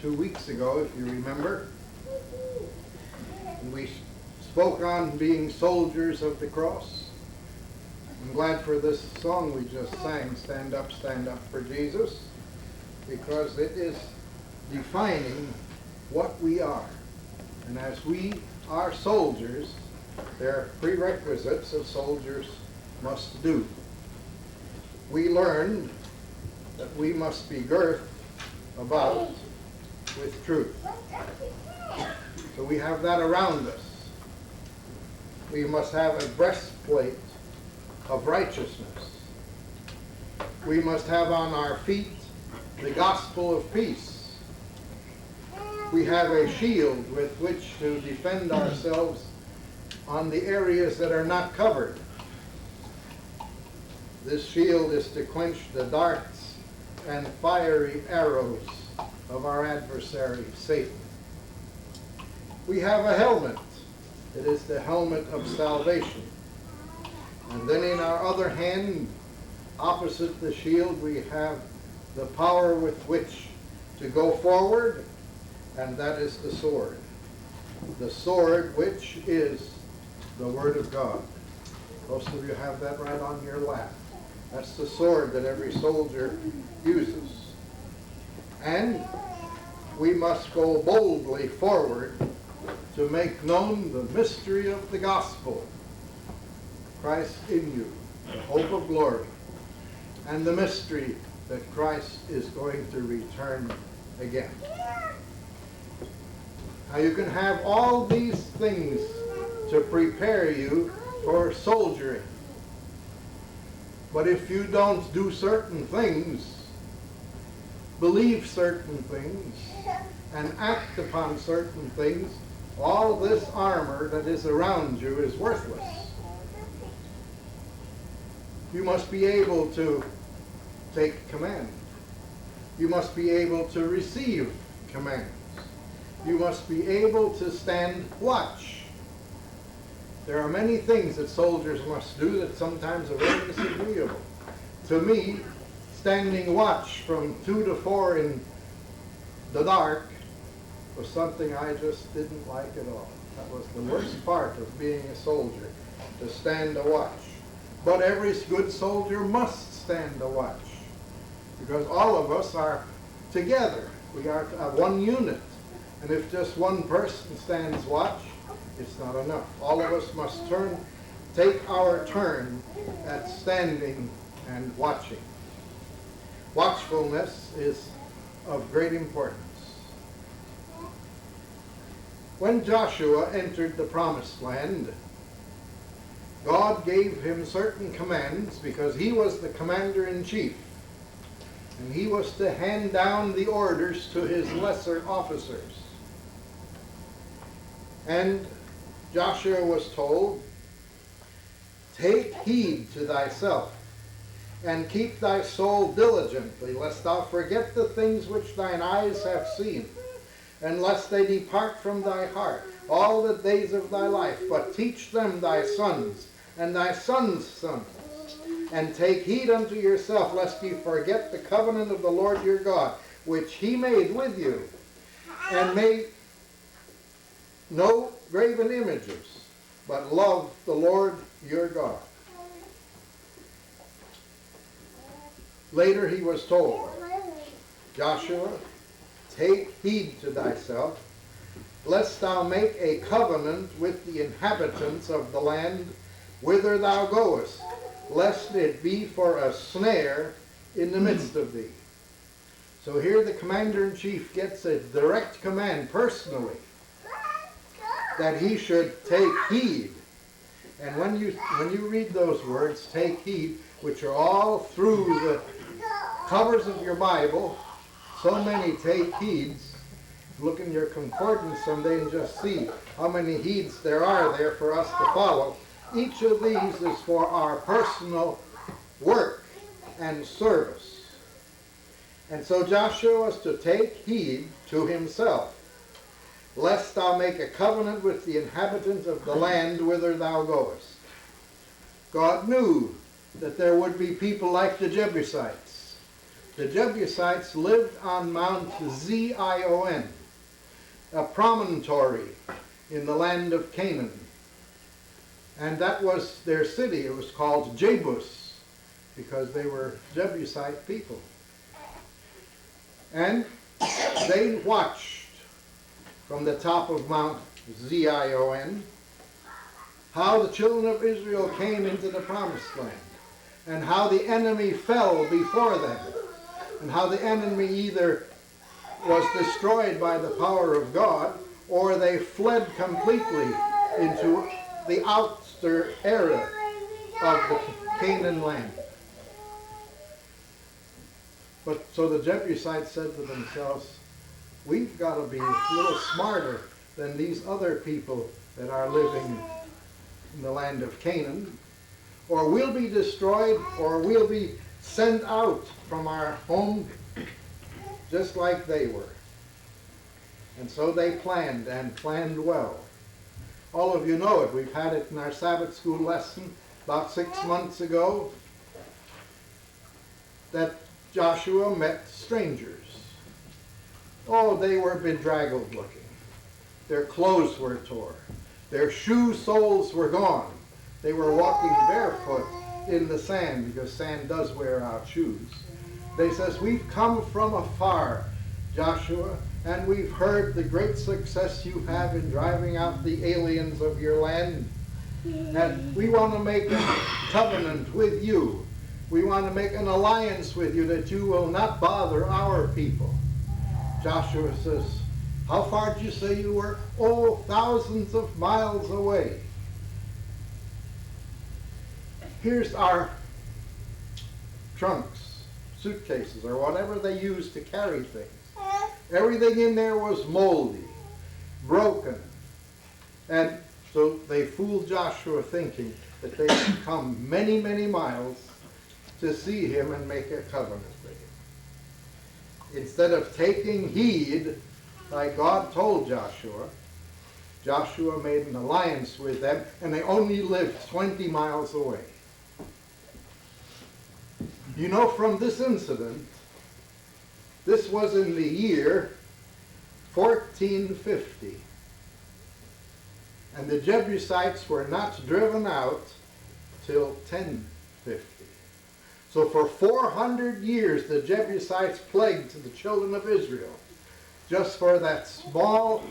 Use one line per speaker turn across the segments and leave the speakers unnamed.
2 weeks ago, if you remember. And we spoke on being soldiers of the cross. I'm glad for this song we just sang, Stand Up for Jesus, because it is defining what we are. And as we are soldiers, there are prerequisites that soldiers must do. We learned that we must be girt about with truth. So we have that around us. We must have a breastplate of righteousness. We must have on our feet the gospel of peace. We have a shield with which to defend ourselves on the areas that are not covered. This shield is to quench the darts and fiery arrows of our adversary, Satan. We have a helmet. It is the helmet of salvation. And then in our other hand, opposite the shield, we have the power with which to go forward, and that is the sword. The sword which is the Word of God. Most of you have that right on your lap. That's the sword that every soldier uses. And we must go boldly forward to make known the mystery of the gospel. Christ in you, the hope of glory, and the mystery that Christ is going to return again. Now you can have all these things to prepare you for soldiering. But if you don't do certain things, believe certain things, and act upon certain things, all this armor that is around you is worthless. You must be able to take command. You must be able to receive commands. You must be able to stand watch. There are many things that soldiers must do that sometimes are very disagreeable. To me, standing watch from 2 to 4 in the dark was something I just didn't like at all. That was the worst part of being a soldier, to stand a watch. But every good soldier must stand a watch, because all of us are together. We are one unit. And if just one person stands watch, it's not enough. All of us must take our turn at standing and watching. Watchfulness is of great importance. When Joshua entered the promised land, God gave him certain commands because he was the commander-in-chief, and he was to hand down the orders to his lesser officers. And Joshua was told, "Take heed to thyself, and keep thy soul diligently, lest thou forget the things which thine eyes have seen, and lest they depart from thy heart all the days of thy life, but teach them thy sons and thy sons' sons. And take heed unto yourself, lest ye forget the covenant of the Lord your God, which he made with you, and made no graven images, but love the Lord your God." Later he was told, "Joshua, take heed to thyself, lest thou make a covenant with the inhabitants of the land whither thou goest, lest it be for a snare in the midst of thee." So here the commander-in-chief gets a direct command personally that he should take heed. And when you read those words, take heed, which are all through the covers of your Bible, so many take heeds. Look in your concordance someday and just see how many heeds there are there for us to follow. Each of these is for our personal work and service. And so Joshua was to take heed to himself, lest thou make a covenant with the inhabitants of the land whither thou goest. God knew that there would be people like the Jebusites The Jebusites lived on Mount Zion, a promontory in the land of Canaan. And that was their city. It was called Jebus because they were Jebusite people. And they watched from the top of Mount Zion how the children of Israel came into the promised land, and how the enemy fell before them, and how the enemy either was destroyed by the power of God, or they fled completely into the outer area of the Canaan land. But so the Jebusites said to themselves, we've got to be a little smarter than these other people that are living in the land of Canaan, or we'll be destroyed, or we'll be sent out from our home just like they were. And so they planned, and planned well. All of you know it. We've had it in our Sabbath school lesson about 6 months ago, that Joshua met strangers. Oh, they were bedraggled looking. Their clothes were torn. Their shoe soles were gone. They were walking barefoot in the sand, because sand does wear out shoes. They says, we've come from afar, Joshua, and we've heard the great success you have in driving out the aliens of your land. And we want to make a covenant with you. We want to make an alliance with you that you will not bother our people. Joshua says, how far did you say you were? Oh, thousands of miles away. Here's our trunks, suitcases, or whatever they used to carry things. Everything in there was moldy, broken. And so they fooled Joshua thinking that they would come many, many miles to see him and make a covenant with him. Instead of taking heed, like God told Joshua, Joshua made an alliance with them, and they only lived 20 miles away. You know, from this incident, this was in the year 1450. And the Jebusites were not driven out till 1050. So for 400 years the Jebusites plagued the children of Israel, just for that small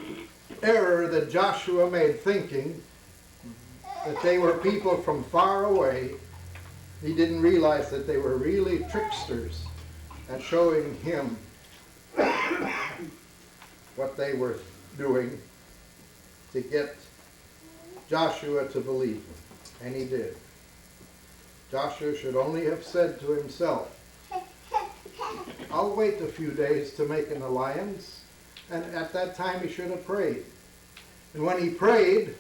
error that Joshua made, thinking that they were people from far away. He didn't realize that they were really tricksters at showing him what they were doing to get Joshua to believe him. And he did. Joshua should only have said to himself, I'll wait a few days to make an alliance. And at that time he should have prayed. And when he prayed,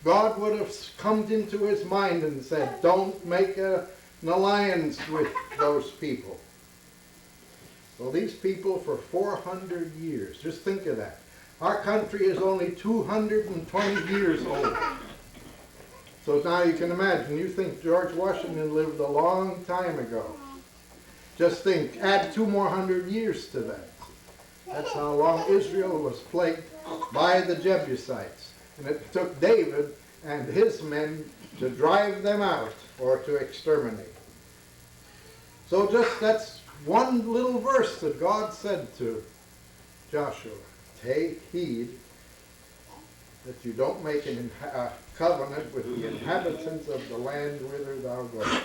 God would have come into his mind and said, don't make an alliance with those people. Well, these people for 400 years, just think of that. Our country is only 220 years old. So now you can imagine, you think George Washington lived a long time ago. Just think, add 2 more hundred years to that. That's how long Israel was plagued by the Jebusites. And it took David and his men to drive them out or to exterminate. So just that's one little verse that God said to Joshua. Take heed that you don't make a covenant with the inhabitants of the land whither thou goest.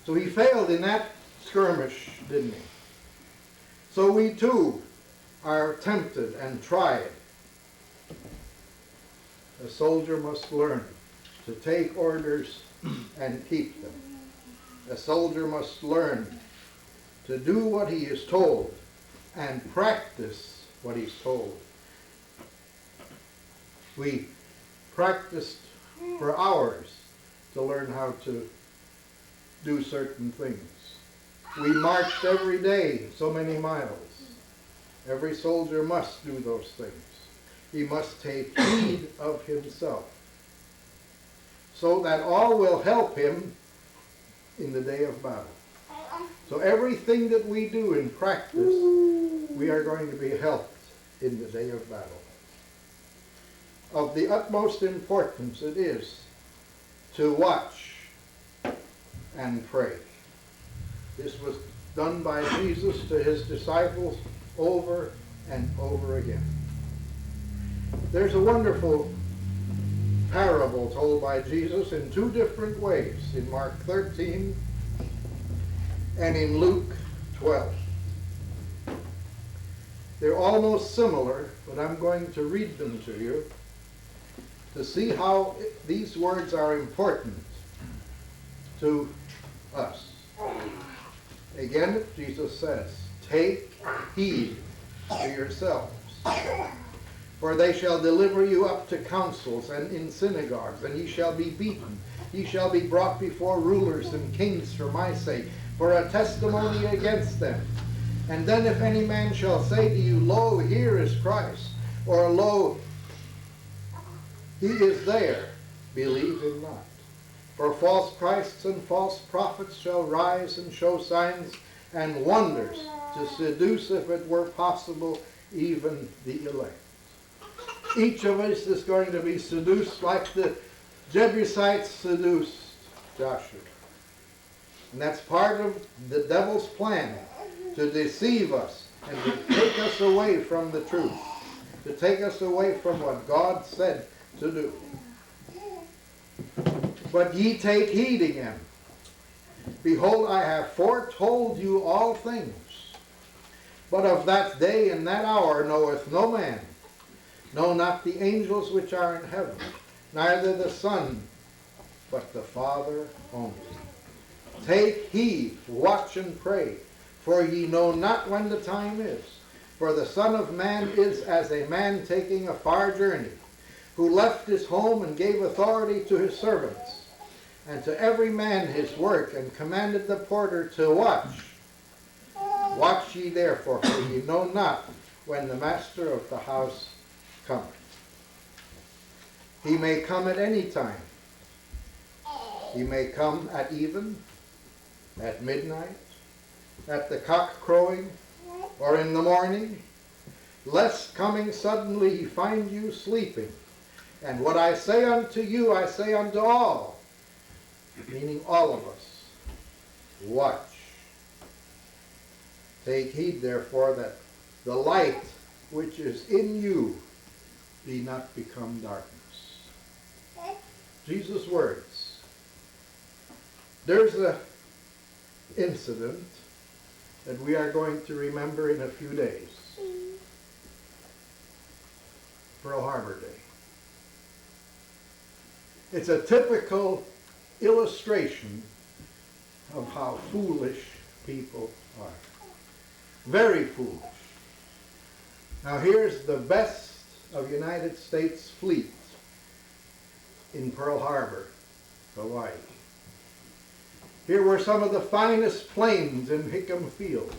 So he failed in that skirmish, didn't he? So we too are tempted and tried. A soldier must learn to take orders and keep them. A soldier must learn to do what he is told and practice what he's told. We practiced for hours to learn how to do certain things. We marched every day so many miles. Every soldier must do those things. He must take heed of himself, so that all will help him in the day of battle. So everything that we do in practice, we are going to be helped in the day of battle. Of the utmost importance it is to watch and pray. This was done by Jesus to his disciples over and over again. There's a wonderful parable told by Jesus in two different ways, in Mark 13 and in Luke 12. They're almost similar, but I'm going to read them to you to see how these words are important to us. Again, Jesus says, "Take heed to yourselves, for they shall deliver you up to councils and in synagogues, and ye shall be beaten. Ye shall be brought before rulers and kings for my sake, for a testimony against them. And then if any man shall say to you, Lo, here is Christ, or Lo, he is there, believe him not. For false Christs and false prophets shall rise and show signs and wonders to seduce, if it were possible, even the elect." Each of us is going to be seduced like the Jebusites seduced Joshua. And that's part of the devil's plan, to deceive us and to take us away from the truth, to take us away from what God said to do. "But ye take heed again. Behold, I have foretold you all things. But of that day and that hour knoweth no man, no, not the angels which are in heaven, neither the Son, but the Father only. Take heed, watch and pray, for ye know not when the time is. For the Son of Man is as a man taking a far journey, who left his home and gave authority to his servants, and to every man his work, and commanded the porter to watch. Watch ye therefore, for ye know not when the master of the house cometh. He may come at any time. He may come at even, at midnight, at the cock crowing, or in the morning, lest coming suddenly he find you sleeping. And what I say unto you, I say unto all," meaning all of us, "watch. Take heed, therefore, that the light which is in you be not become darkness." Jesus' words. There's an incident that we are going to remember in a few days. Pearl Harbor Day. It's a typical illustration of how foolish people are. Very foolish. Now here's the best of United States fleet in Pearl Harbor, Hawaii. Here were some of the finest planes in Hickam Field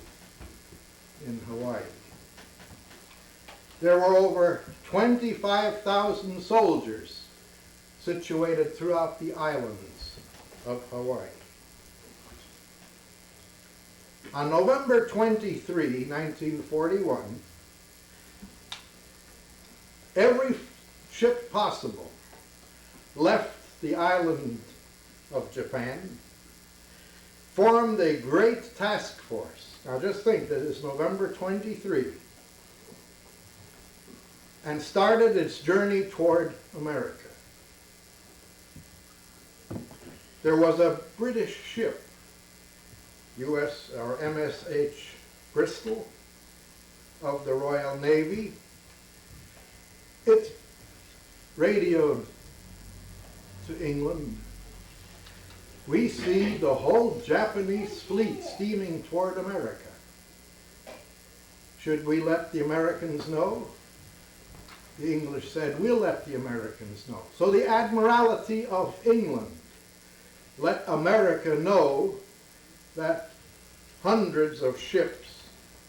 in Hawaii. There were over 25,000 soldiers situated throughout the islands of Hawaii. On November 23, 1941, every ship possible left the island of Japan, formed a great task force. Now just think that it's November 23, and started its journey toward America. There was a British ship, U.S. or MSH Bristol of the Royal Navy. It radioed to England. We see the whole Japanese fleet steaming toward America. Should we let the Americans know? The English said, we'll let the Americans know. So the Admiralty of England let America know that hundreds of ships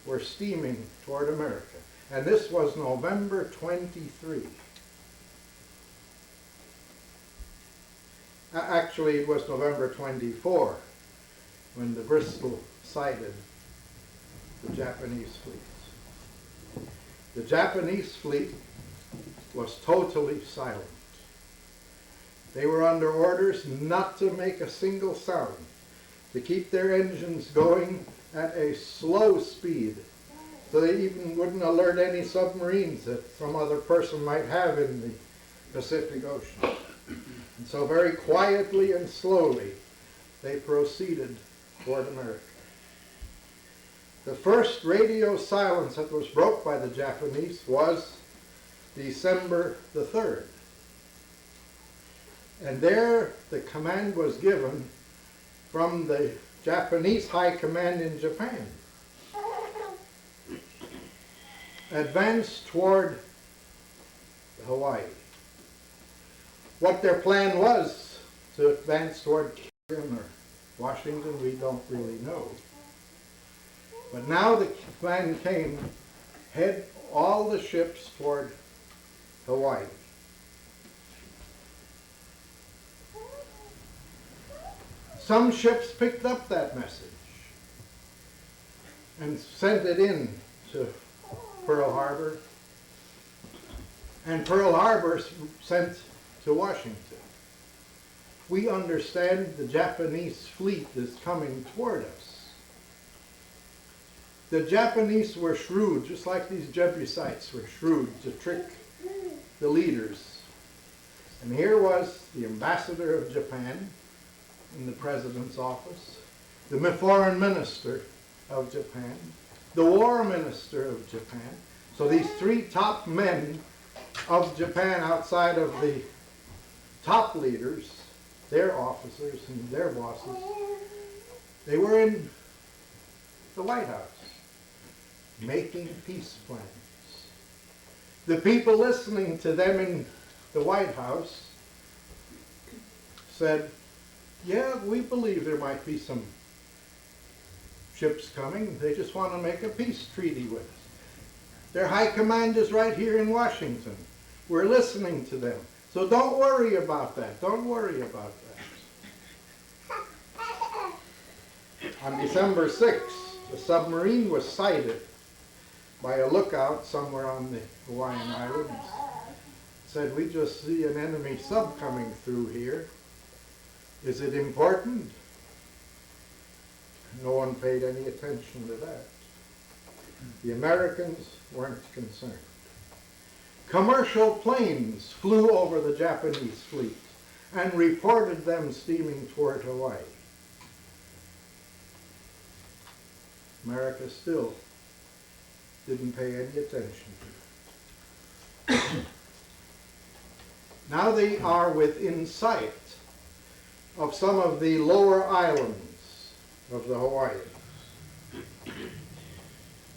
were steaming toward America. And this was November 23. Actually, it was November 24 when the Bristol sighted the Japanese fleet. The Japanese fleet was totally silent. They were under orders not to make a single sound, to keep their engines going at a slow speed, so they even wouldn't alert any submarines that some other person might have in the Pacific Ocean. And so very quietly and slowly, they proceeded toward America. The first radio silence that was broke by the Japanese was December the 3rd. And there the command was given from the Japanese High Command in Japan. Advance toward Hawaii. What their plan was to advance toward Kingston or Washington, we don't really know. But now the plan came, head all the ships toward Hawaii. Some ships picked up that message and sent it in to Pearl Harbor, and Pearl Harbor sent to Washington. We understand the Japanese fleet is coming toward us. The Japanese were shrewd, just like these Jebusites were shrewd to trick the leaders. And here was the ambassador of Japan in the president's office, the foreign minister of Japan, the war minister of Japan. So these three top men of Japan, outside of the top leaders, their officers and their bosses, they were in the White House making peace plans. The people listening to them in the White House said, yeah, we believe there might be some ships coming. They just want to make a peace treaty with us. Their high command is right here in Washington. We're listening to them. So don't worry about that. Don't worry about that. On December 6th, a submarine was sighted by a lookout somewhere on the Hawaiian Islands. Said, we just see an enemy sub coming through here. Is it important? No one paid any attention to that. The Americans weren't concerned. Commercial planes flew over the Japanese fleet and reported them steaming toward Hawaii. America still didn't pay any attention to it. Now they are within sight of some of the lower islands of the Hawaiians.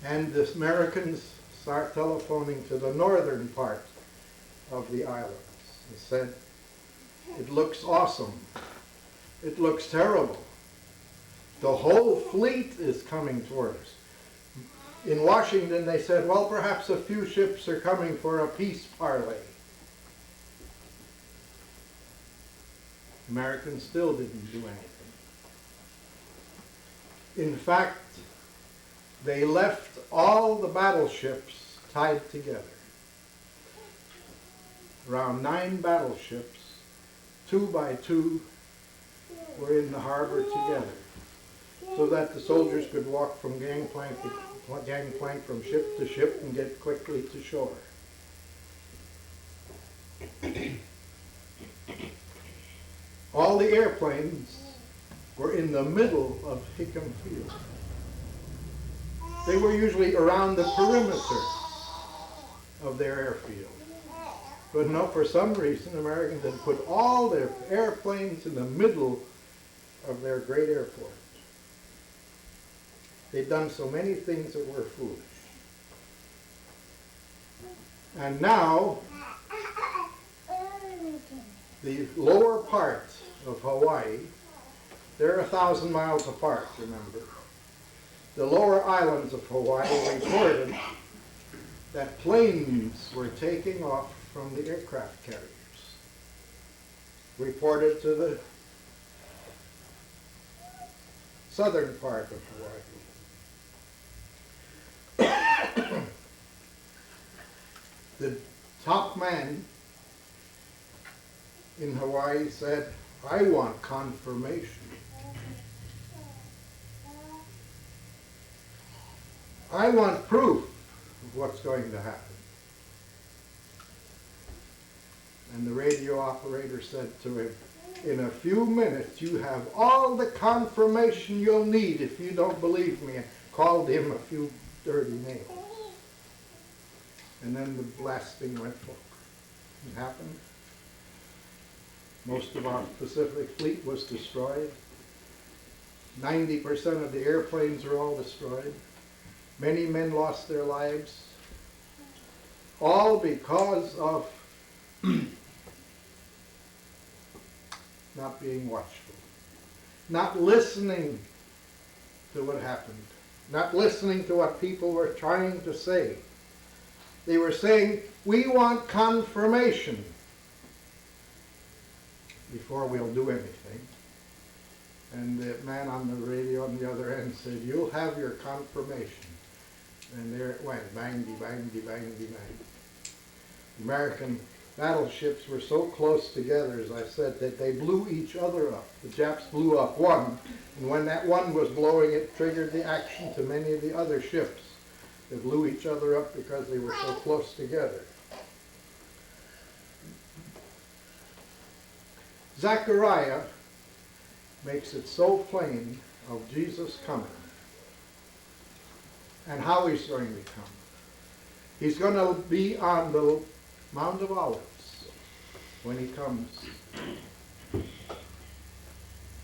And the Americans start telephoning to the northern part of the islands and said, it looks awesome. It looks terrible. The whole fleet is coming toward us. In Washington, they said, well, perhaps a few ships are coming for a peace parley. Americans still didn't do anything. In fact, they left all the battleships tied together. Around 9 battleships, 2 by 2, were in the harbor together, so that the soldiers could walk from gangplank to gangplank, from ship to ship, and get quickly to shore. All the airplanes were in the middle of Hickam Field. They were usually around the perimeter of their airfield. But no, for some reason, Americans had put all their airplanes in the middle of their great airport. They'd done so many things that were foolish. And now, the lower part of Hawaii, they're 1,000 miles apart, remember. The lower islands of Hawaii reported that planes were taking off from the aircraft carriers. Reported to the southern part of Hawaii. The top man in Hawaii said, I want confirmation. I want proof of what's going to happen. And the radio operator said to him, in a few minutes you have all the confirmation you'll need if you don't believe me. And called him a few dirty names. And then the blasting went forward. It happened. Most of our Pacific fleet was destroyed. 90% of the airplanes were all destroyed. Many men lost their lives. All because of not being watchful. Not listening to what happened. Not listening to what people were trying to say. They were saying, we want confirmation before we'll do anything. And the man on the radio on the other end said, you'll have your confirmation. And there it went, bang-de, bang-de, bang-de, bang. American battleships were so close together, as I said, that they blew each other up. The Japs blew up one, and when that one was blowing, it triggered the action to many of the other ships that blew each other up because they were so close together. Zechariah makes it so plain of Jesus coming and how he's going to come. He's going to be on the Mount of Olives when he comes.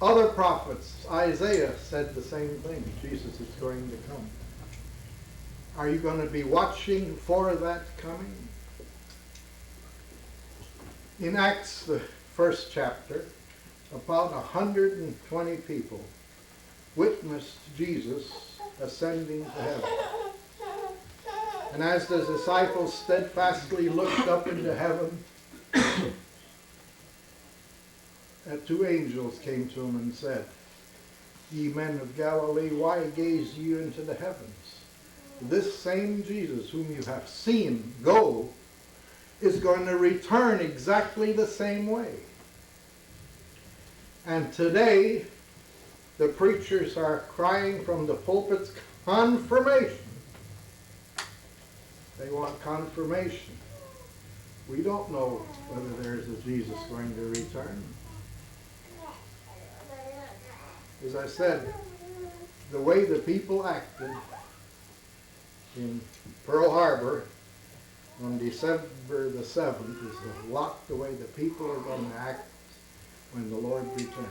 Other prophets, Isaiah said the same thing. Jesus is going to come. Are you going to be watching for that coming? In Acts, the first chapter, about 120 people witnessed Jesus ascending to heaven. And as the disciples steadfastly looked up into heaven, two angels came to him and said, Ye men of Galilee, why gaze ye into the heavens? This same Jesus whom you have seen go is going to return exactly the same way. And today, the preachers are crying from the pulpits, confirmation. They want confirmation. We don't know whether there's a Jesus going to return. As I said, the way the people acted in Pearl Harbor on December the 7th is a lot the way the people are going to act when the Lord returns.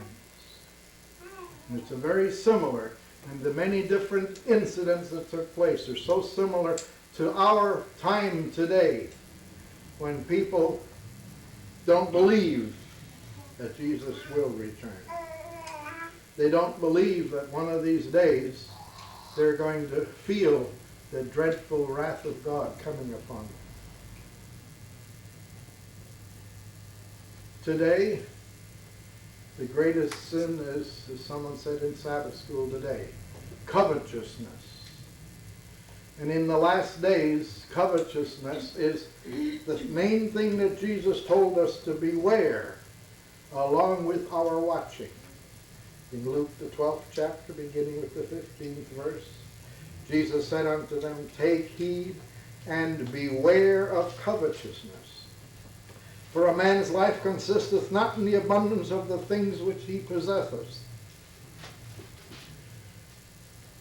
And it's a very similar, and the many different incidents that took place are so similar to our time today when people don't believe that Jesus will return. They don't believe that one of these days they're going to feel the dreadful wrath of God coming upon them. Today, the greatest sin is, as someone said in Sabbath school today, covetousness. And in the last days, covetousness is the main thing that Jesus told us to beware, along with our watching. In Luke, the 12th chapter, beginning with the 15th verse, Jesus said unto them, Take heed and beware of covetousness. For a man's life consisteth not in the abundance of the things which he possesseth.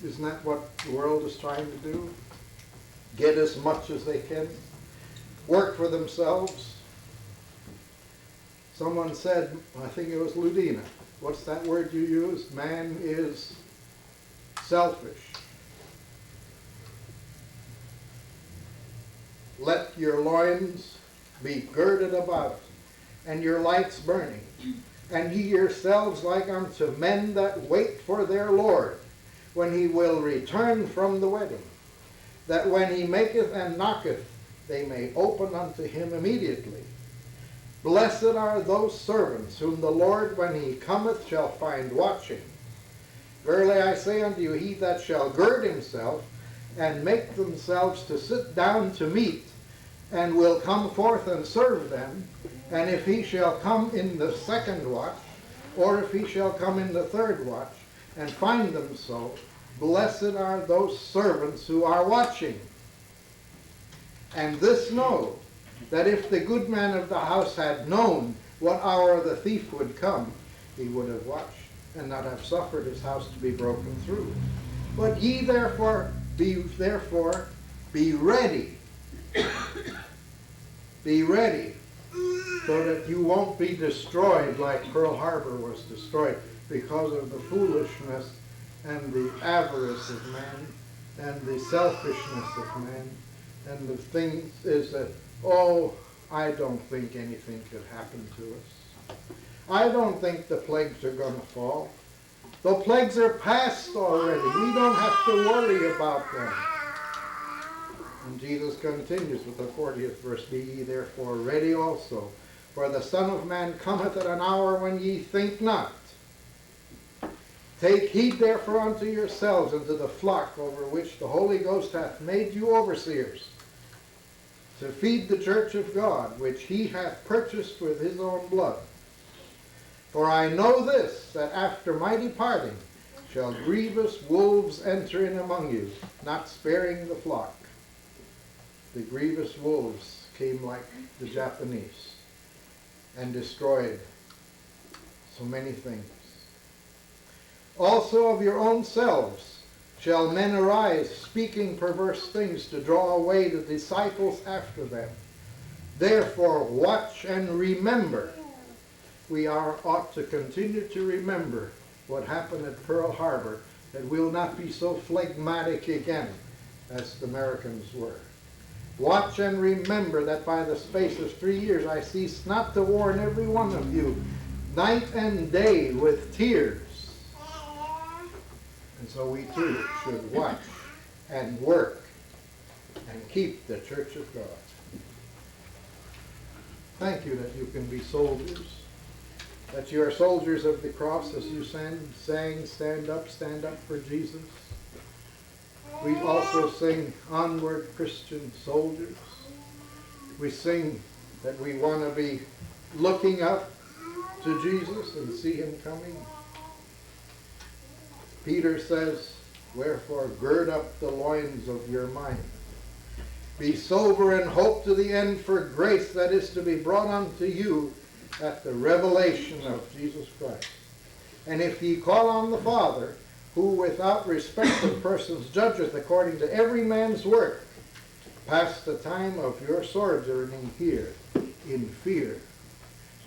Isn't that what the world is trying to do? Get as much as they can. Work for themselves. Someone said, I think it was Ludina, what's that word you used? Man is selfish. Let your loins be girded about, and your lights burning, and ye yourselves like unto men that wait for their Lord, when he will return from the wedding, that when he maketh and knocketh, they may open unto him immediately. Blessed are those servants whom the Lord, when he cometh, shall find watching. Verily I say unto you, he that shall gird himself, and make themselves to sit down to meat, and will come forth and serve them, and if he shall come in the second watch, or if he shall come in the third watch, and find them so, blessed are those servants who are watching. And this know, that if the good man of the house had known what hour the thief would come, he would have watched, and not have suffered his house to be broken through. But ye therefore be ready. Be ready, so that you won't be destroyed like Pearl Harbor was destroyed because of the foolishness and the avarice of man and the selfishness of man. And the thing is that, oh, I don't think anything could happen to us. I don't think the plagues are going to fall. The plagues are past already. We don't have to worry about them. And Jesus continues with the 40th verse, be ye therefore ready also, for the Son of Man cometh at an hour when ye think not. Take heed therefore unto yourselves and to the flock over which the Holy Ghost hath made you overseers, to feed the church of God, which he hath purchased with his own blood. For I know this, that after my departing shall grievous wolves enter in among you, not sparing the flock. The grievous wolves came like the Japanese and destroyed so many things. Also of your own selves shall men arise, speaking perverse things, to draw away the disciples after them. Therefore watch and remember. We ought to continue to remember what happened at Pearl Harbor, that we'll not be so phlegmatic again as the Americans were. Watch and remember that by the space of 3 years I cease not to warn every one of you, night and day with tears. And so we too should watch and work and keep the church of God. Thank you that you can be soldiers, that you are soldiers of the cross, as you sang, stand up for Jesus. We also sing, onward Christian soldiers. We sing that we want to be looking up to Jesus and see him coming. Peter says, wherefore gird up the loins of your mind. Be sober and hope to the end for grace that is to be brought unto you at the revelation of Jesus Christ. And if ye call on the Father, who without respect of persons judgeth according to every man's work, pass the time of your sojourning here in fear,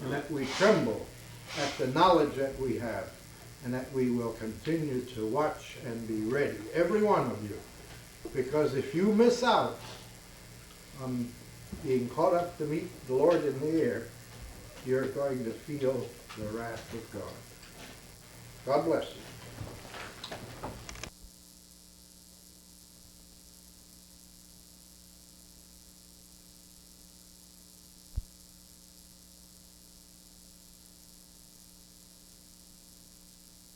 and that we tremble at the knowledge that we have, and that we will continue to watch and be ready, every one of you. Because if you miss out on being caught up to meet the Lord in the air, you're going to feel the wrath of God. God bless you.